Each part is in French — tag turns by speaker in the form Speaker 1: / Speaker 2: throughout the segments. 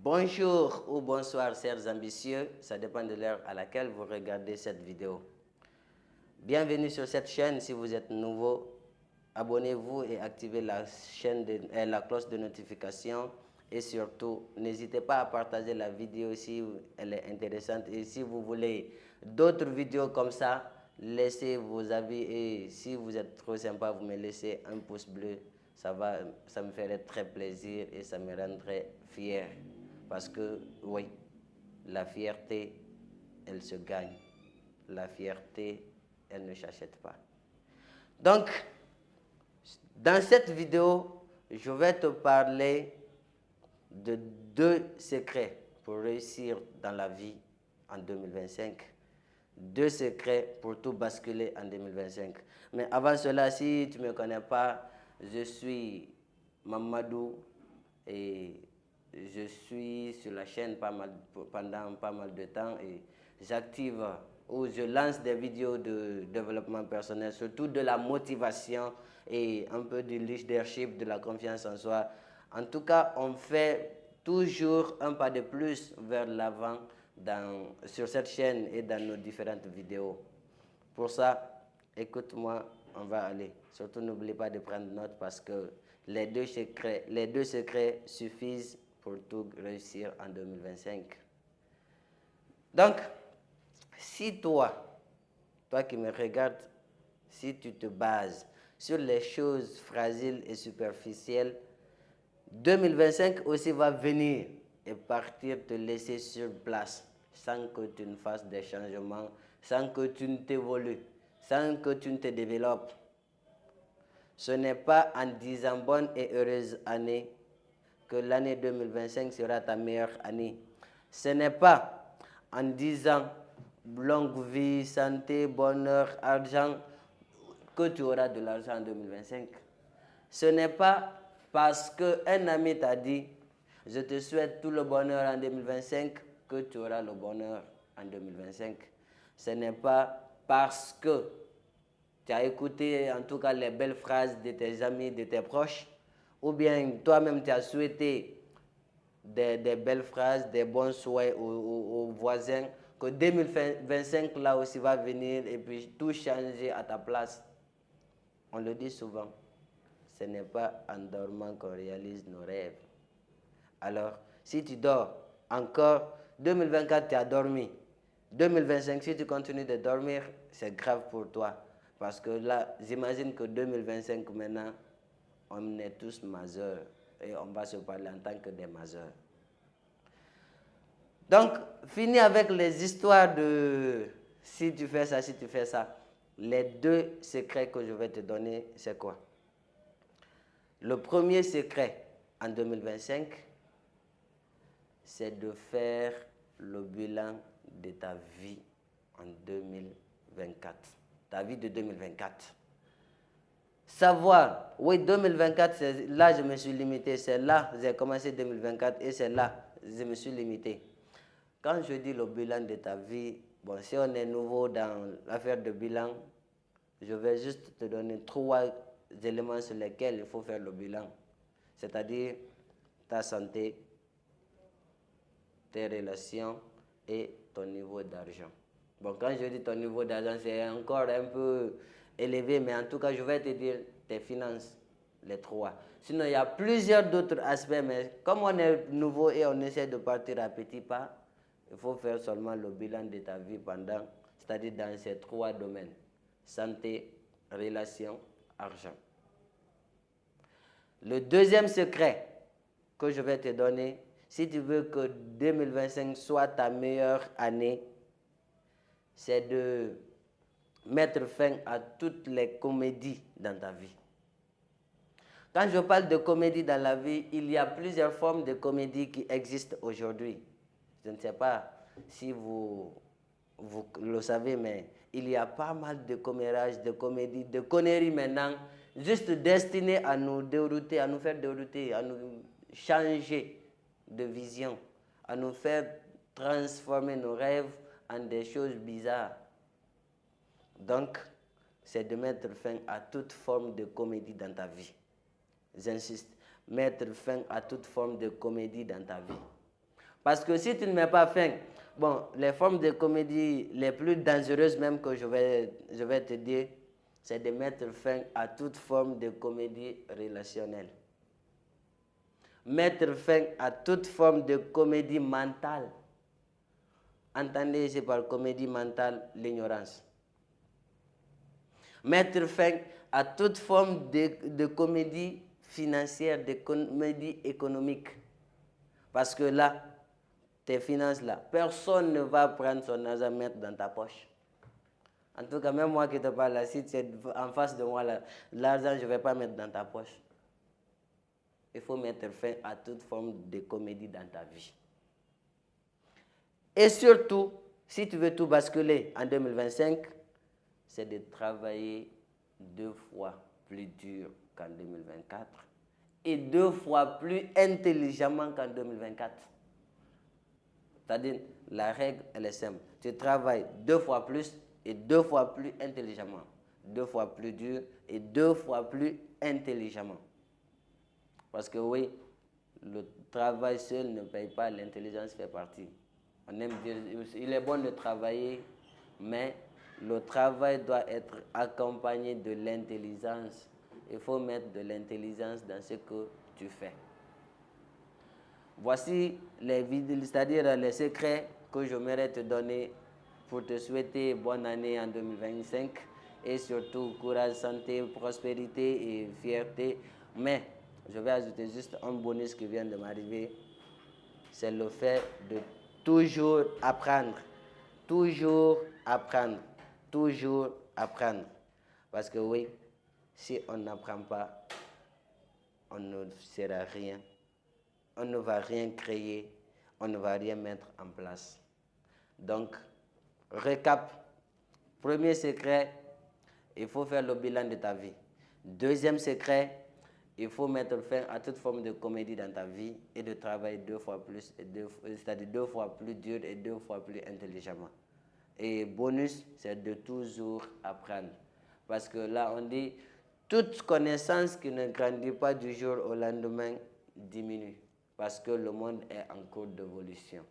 Speaker 1: Bonjour ou bonsoir, chers ambitieux, ça dépend de l'heure à laquelle vous regardez cette vidéo. Bienvenue sur cette chaîne. Si vous êtes nouveau, abonnez-vous et activez la cloche de notification. Et surtout, n'hésitez pas à partager la vidéo si elle est intéressante. Et si vous voulez d'autres vidéos comme ça, laissez vos avis. Et si vous êtes trop sympa, vous me laissez un pouce bleu. Ça me ferait très plaisir et ça me rendrait fier. Parce que, oui, la fierté, elle se gagne. La fierté, elle ne s'achète pas. Donc, dans cette vidéo, je vais te parler de 2 secrets pour réussir dans la vie en 2025. 2 secrets pour tout basculer en 2025. Mais avant cela, si tu ne me connais pas, je suis Mamadou et je suis sur la chaîne pendant pas mal de temps et j'active ou je lance des vidéos de développement personnel, surtout de la motivation et un peu du leadership, de la confiance en soi. En tout cas, on fait toujours un pas de plus vers l'avant sur cette chaîne et dans nos différentes vidéos. Pour ça, écoute-moi, on va aller. Surtout, n'oublie pas de prendre note parce que les deux secrets suffisent pour tout réussir en 2025. Donc, si toi qui me regardes, si tu te bases sur les choses fragiles et superficielles, 2025 aussi va venir et partir te laisser sur place sans que tu ne fasses des changements, sans que tu ne t'évolues, sans que tu ne te développes. Ce n'est pas en disant bonne et heureuse année que l'année 2025 sera ta meilleure année. Ce n'est pas en disant longue vie, santé, bonheur, argent que tu auras de l'argent en 2025. Ce n'est pas parce qu'un ami t'a dit « Je te souhaite tout le bonheur en 2025 » que tu auras le bonheur en 2025. Ce n'est pas parce que tu as écouté en tout cas les belles phrases de tes amis, de tes proches, ou bien toi-même tu as souhaité des belles phrases, des bons souhaits aux voisins, que 2025 là aussi va venir et puis tout changer à ta place. On le dit souvent, ce n'est pas en dormant qu'on réalise nos rêves. Alors, si tu dors encore, 2024 tu as dormi. 2025, si tu continues de dormir, c'est grave pour toi. Parce que là, j'imagine que 2025 maintenant, on est tous majeurs et on va se parler en tant que des majeurs. Donc, fini avec les histoires de si tu fais ça, si tu fais ça. Les 2 secrets que je vais te donner, c'est quoi? Le premier secret en 2025, c'est de faire le bilan de ta vie en 2024. Ta vie de 2024. Savoir, oui, 2024, là je me suis limité, c'est là j'ai commencé 2024 et c'est là je me suis limité. Quand je dis le bilan de ta vie, bon, si on est nouveau dans l'affaire de bilan, je vais juste te donner 3 éléments sur lesquels il faut faire le bilan. C'est-à-dire ta santé, tes relations et ton niveau d'argent. Bon, quand je dis ton niveau d'argent, c'est encore un peu élevé, mais en tout cas, je vais te dire tes finances, les 3. Sinon, il y a plusieurs d'autres aspects, mais comme on est nouveau et on essaie de partir à petits pas, il faut faire seulement le bilan de ta vie c'est-à-dire dans ces 3 domaines. Santé, relations, argent. Le deuxième secret que je vais te donner, si tu veux que 2025 soit ta meilleure année, c'est de mettre fin à toutes les comédies dans ta vie. Quand je parle de comédie dans la vie, il y a plusieurs formes de comédie qui existent aujourd'hui. Je ne sais pas si vous le savez, mais il y a pas mal de commérages, de comédies, de conneries maintenant, juste destinées à nous dérouter, à nous faire dérouter, à nous changer de vision, à nous faire transformer nos rêves en des choses bizarres. Donc, c'est de mettre fin à toute forme de comédie dans ta vie. J'insiste, mettre fin à toute forme de comédie dans ta vie. Parce que si tu ne mets pas fin, bon, les formes de comédie les plus dangereuses même que je vais te dire, c'est de mettre fin à toute forme de comédie relationnelle. Mettre fin à toute forme de comédie mentale. Entendez, c'est par comédie mentale l'ignorance. Mettre fin à toute forme de comédie financière, de comédie économique. Parce que là, tes finances là, personne ne va prendre son argent mettre dans ta poche. En tout cas, même moi qui te parle là, si tu es en face de moi là, l'argent, je ne vais pas mettre dans ta poche. Il faut mettre fin à toute forme de comédie dans ta vie. Et surtout, si tu veux tout basculer en 2025, c'est de travailler 2 fois plus dur qu'en 2024 et 2 fois plus intelligemment qu'en 2024. C'est-à-dire, la règle, elle est simple. Tu travailles 2 fois plus et 2 fois plus intelligemment. 2 fois plus dur et 2 fois plus intelligemment. Parce que oui, le travail seul ne paye pas, l'intelligence fait partie. On aime dire, il est bon de travailler, mais le travail doit être accompagné de l'intelligence. Il faut mettre de l'intelligence dans ce que tu fais. Voici les vidéos, c'est-à-dire les secrets que j'aimerais te donner pour te souhaiter bonne année en 2025 et surtout courage, santé, prospérité et fierté. Mais je vais ajouter juste un bonus qui vient de m'arriver. C'est le fait de toujours apprendre. Toujours apprendre. Toujours apprendre. Parce que oui, si on n'apprend pas, on ne sera rien. On ne va rien créer, on ne va rien mettre en place. Donc, récap. Premier secret, il faut faire le bilan de ta vie. Deuxième secret, il faut mettre fin à toute forme de comédie dans ta vie et de travailler 2 fois plus, c'est-à-dire 2 fois plus dur et 2 fois plus intelligemment. Et bonus, c'est de toujours apprendre. Parce que là, on dit, toute connaissance qui ne grandit pas du jour au lendemain diminue. Parce que le monde est en cours d'évolution.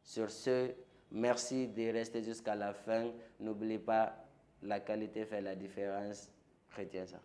Speaker 1: Sur ce, merci de rester jusqu'à la fin. N'oublie pas, la qualité fait la différence. Retiens ça.